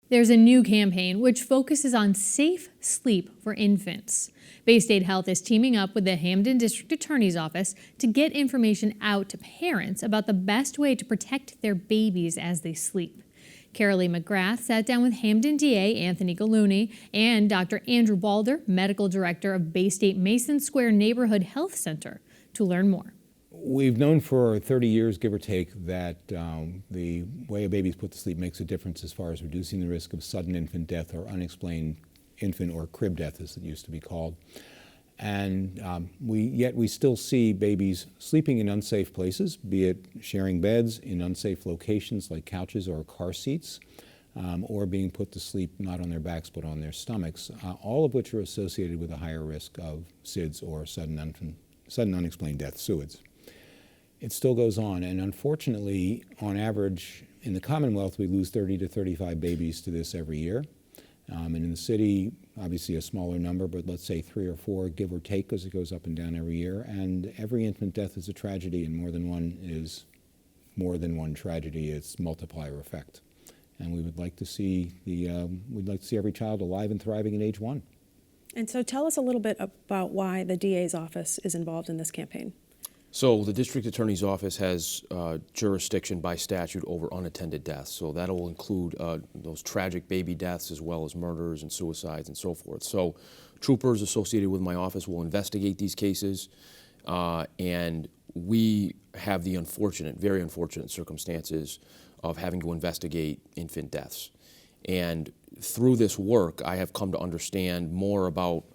There's a new campaign which focuses on safe sleep for infants. Baystate Health is teaming up with the Hampden District Attorney's Office to get information out to parents about the best way to protect their babies as they sleep. Carolee McGrath sat down with Hampden DA Anthony Gulluni and Dr. Andrew Balder, Medical Director of Baystate Mason Square Neighborhood Health Center, to learn more. We've known for 30 years, give or take, that the way a baby's put to sleep makes a difference as far as reducing the risk of sudden infant death or unexplained infant or crib death, as it used to be called. And yet we still see babies sleeping in unsafe places, be it sharing beds in unsafe locations like couches or car seats, or being put to sleep not on their backs but on their stomachs, all of which are associated with a higher risk of SIDS or sudden unexplained death, SUIDs. It still goes on, and unfortunately, on average, in the Commonwealth, we lose 30 to 35 babies to this every year. And in the city, obviously a smaller number, but let's say 3 or 4, give or take, because it goes up and down every year. And every infant death is a tragedy, and more than one is more than one tragedy. It's multiplier effect. And we would like to see every child alive and thriving at age 1. And so tell us a little bit about why the DA's office is involved in this campaign. So the District Attorney's Office has jurisdiction by statute over unattended deaths. So that will include those tragic baby deaths as well as murders and suicides and so forth. So troopers associated with my office will investigate these cases, and we have the very unfortunate circumstances of having to investigate infant deaths. And through this work, I have come to understand more about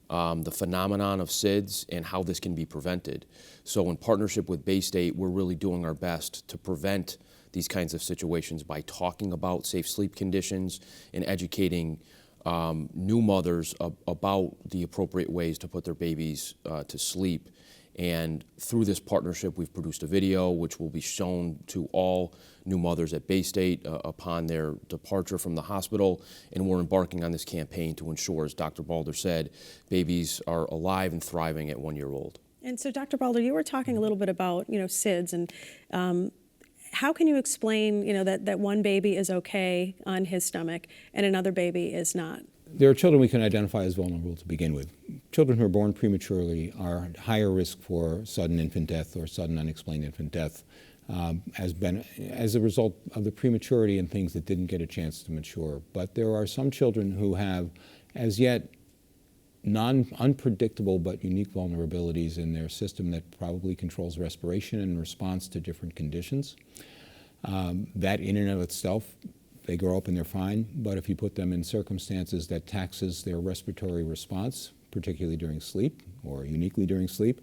the phenomenon of SIDS and how this can be prevented. So in partnership with Baystate, we're really doing our best to prevent these kinds of situations by talking about safe sleep conditions and educating new mothers about the appropriate ways to put their babies to sleep. And through this partnership, we've produced a video which will be shown to all new mothers at Baystate upon their departure from the hospital. And we're embarking on this campaign to ensure, as Dr. Balder said, babies are alive and thriving at 1 year old. And so, Dr. Balder, you were talking a little bit about, SIDS, and how can you explain, that one baby is okay on his stomach and another baby is not? There are children we can identify as vulnerable to begin with. Children who are born prematurely are at higher risk for sudden infant death or sudden unexplained infant death as a result of the prematurity and things that didn't get a chance to mature. But there are some children who have, as yet, unpredictable but unique vulnerabilities in their system that probably controls respiration in response to different conditions. That in and of itself, they grow up and they're fine, but if you put them in circumstances that taxes their respiratory response, particularly during sleep or uniquely during sleep,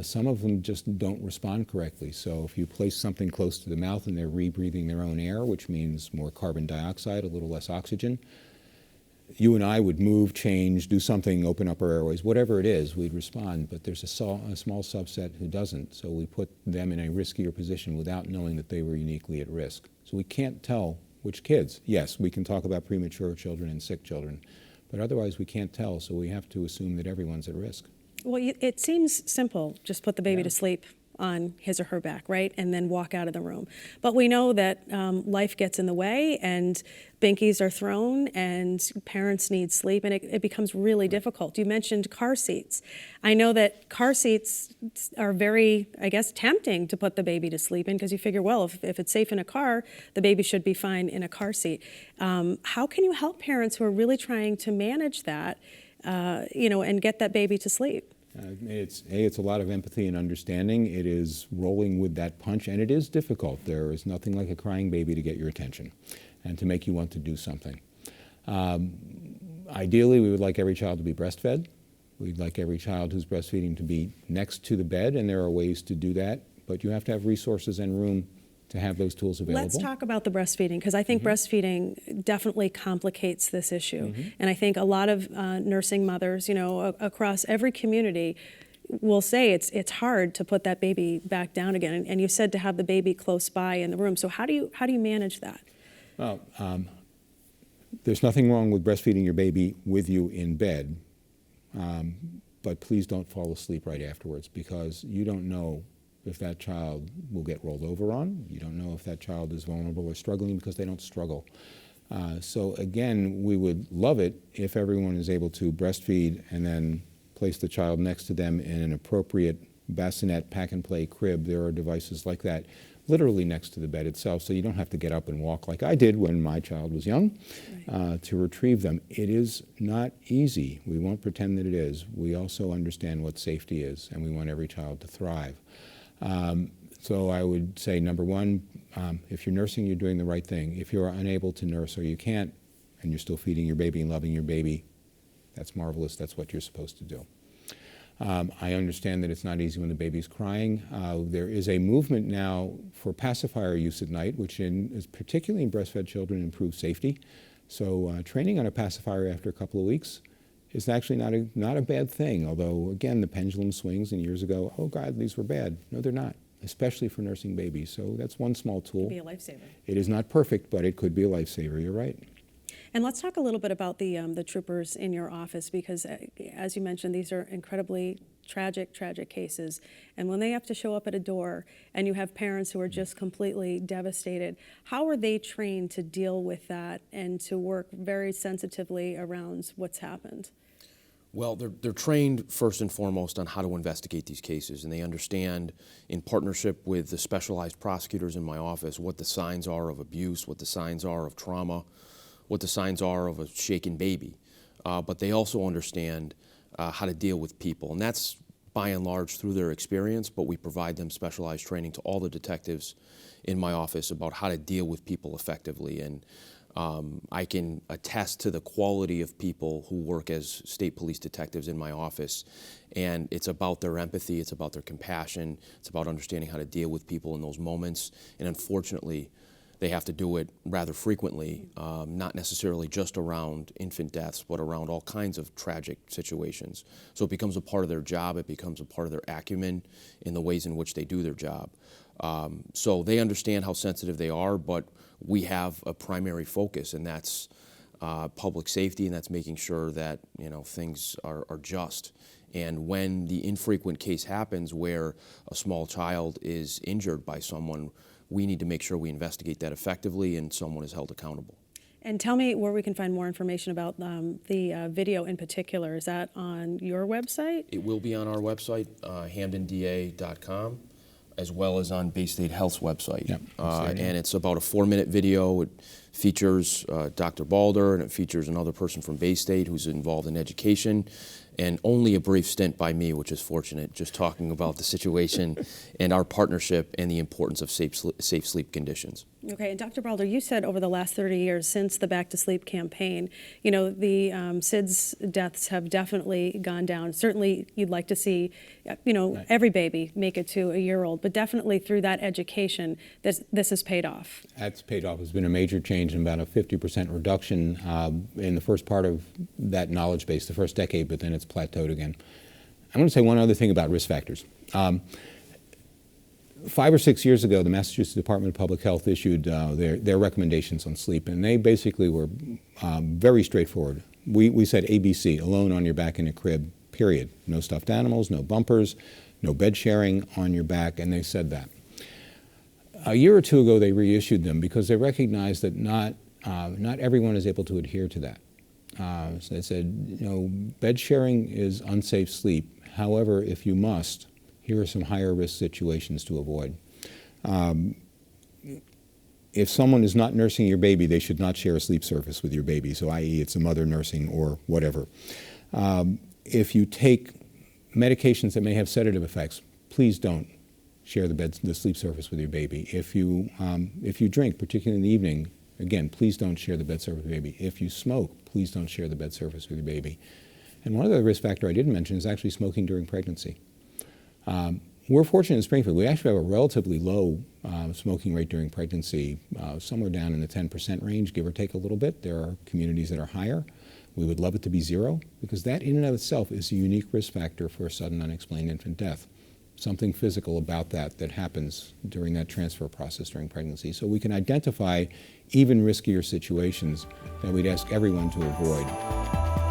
some of them just don't respond correctly. So if you place something close to the mouth and they're rebreathing their own air, which means more carbon dioxide, a little less oxygen, you and I would move, change, do something, open up our airways, whatever it is, we'd respond. But there's a small subset who doesn't. So we put them in a riskier position without knowing that they were uniquely at risk. So we can't tell which kids. Yes, we can talk about premature children and sick children, but otherwise we can't tell, so we have to assume that everyone's at risk. Well, it seems simple. Just put the baby to sleep on his or her back, right? And then walk out of the room. But we know that life gets in the way and binkies are thrown and parents need sleep, and it becomes really difficult. You mentioned car seats. I know that car seats are very, tempting to put the baby to sleep in because you figure, well, if it's safe in a car, the baby should be fine in a car seat. How can you help parents who are really trying to manage that, and get that baby to sleep? It's a lot of empathy and understanding. It is rolling with that punch, and it is difficult. There is nothing like a crying baby to get your attention and to make you want to do something. Ideally, we would like every child to be breastfed. We'd like every child who's breastfeeding to be next to the bed, and there are ways to do that, but you have to have resources and room to have those tools available. Let's talk about the breastfeeding, because I think breastfeeding definitely complicates this issue. And I think a lot of nursing mothers, across every community will say it's hard to put that baby back down again. And you said to have the baby close by in the room. So how do you manage that? Well, there's nothing wrong with breastfeeding your baby with you in bed, but please don't fall asleep right afterwards, because you don't know if that child will get rolled over on. You don't know if that child is vulnerable or struggling, because they don't struggle. So again, we would love it if everyone is able to breastfeed and then place the child next to them in an appropriate bassinet pack-and-play crib. There are devices like that literally next to the bed itself, so you don't have to get up and walk like I did when my child was young to retrieve them. It is not easy. We won't pretend that it is. We also understand what safety is, and we want every child to thrive. So I would say, number one, if you're nursing, you're doing the right thing. If you're unable to nurse or you can't, and you're still feeding your baby and loving your baby, that's marvelous. That's what you're supposed to do. I understand that it's not easy when the baby's crying. There is a movement now for pacifier use at night, which is particularly in breastfed children improves safety. So training on a pacifier after a couple of weeks is actually not a bad thing, although again the pendulum swings, and years ago, oh God, these were bad. No, they're not, especially for nursing babies. So that's one small tool. It could be a lifesaver. It is not perfect, but it could be a lifesaver. You're right. And let's talk a little bit about the troopers in your office, because as you mentioned, these are incredibly tragic cases. And when they have to show up at a door and you have parents who are just completely devastated, how are they trained to deal with that and to work very sensitively around what's happened? Well, they're trained first and foremost on how to investigate these cases, and they understand, in partnership with the specialized prosecutors in my office, what the signs are of abuse, what the signs are of trauma, what the signs are of a shaken baby. But they also understand how to deal with people, and that's by and large through their experience, but we provide them specialized training to all the detectives in my office about how to deal with people effectively. And I can attest to the quality of people who work as state police detectives in my office, and it's about their empathy, it's about their compassion, it's about understanding how to deal with people in those moments, and unfortunately, they have to do it rather frequently, not necessarily just around infant deaths, but around all kinds of tragic situations. So it becomes a part of their job, it becomes a part of their acumen in the ways in which they do their job. So they understand how sensitive they are, but we have a primary focus, and that's public safety, and that's making sure that things are just. And when the infrequent case happens where a small child is injured by someone, we need to make sure we investigate that effectively and someone is held accountable. And tell me where we can find more information about the video in particular. Is that on your website? It will be on our website, hampdenda.com, as well as on Baystate Health's website. Yep, and it's about a 4-minute video. It features Dr. Balder, and it features another person from Baystate who's involved in education, and only a brief stint by me, which is fortunate, just talking about the situation and our partnership and the importance of safe sleep conditions. Okay, and Dr. Balder, you said over the last 30 years since the Back to Sleep campaign, the SIDS deaths have definitely gone down. Certainly you'd like to see, Right. every baby make it to a year-old, but definitely through that education, this has paid off. That's paid off. It's been a major change, and about a 50% reduction in the first part of that knowledge base, the first decade, but then it's plateaued again. I want to say one other thing about risk factors. 5 or 6 years ago, the Massachusetts Department of Public Health issued their recommendations on sleep, and they basically were very straightforward. We said ABC, alone on your back in a crib, period. No stuffed animals, no bumpers, no bed sharing on your back, and they said that. A year or two ago, they reissued them because they recognized that not everyone is able to adhere to that. So they said, bed sharing is unsafe sleep. However, if you must, here are some higher risk situations to avoid. If someone is not nursing your baby, they should not share a sleep surface with your baby, so i.e. it's a mother nursing or whatever. If you take medications that may have sedative effects, please don't share the sleep surface with your baby. If you drink, particularly in the evening, again, please don't share the bed surface with your baby. If you smoke, please don't share the bed surface with your baby. And one other risk factor I didn't mention is actually smoking during pregnancy. We're fortunate in Springfield. We actually have a relatively low smoking rate during pregnancy, somewhere down in the 10% range, give or take a little bit. There are communities that are higher. We would love it to be 0, because that in and of itself is a unique risk factor for sudden unexplained infant death. Something physical about that happens during that transfer process during pregnancy. So we can identify even riskier situations that we'd ask everyone to avoid.